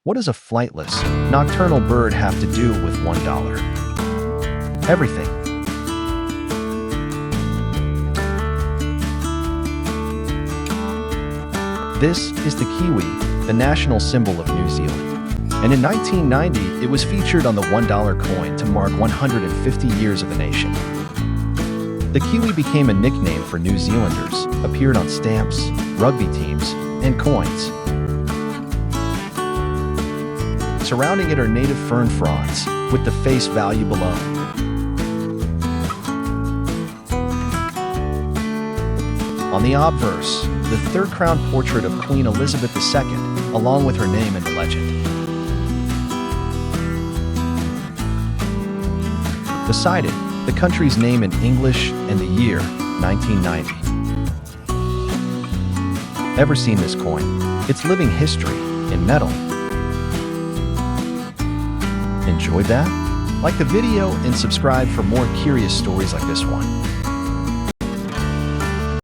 What does a flightless, nocturnal bird have to do with $1? Everything. This is the kiwi, the national symbol of New Zealand. And in 1990, it was featured on the $1 coin to mark 150 years of the nation. The kiwi became a nickname for New Zealanders, appeared on stamps, rugby teams, and coins. Surrounding it are native fern fronds, with the face value below. On the obverse, the third-crown portrait of Queen Elizabeth II, along with her name and the legend. Beside it, the country's name in English and the year, 1990. Ever seen this coin? It's living history, in metal. Enjoyed that? Like the video and subscribe for more curious stories like this one.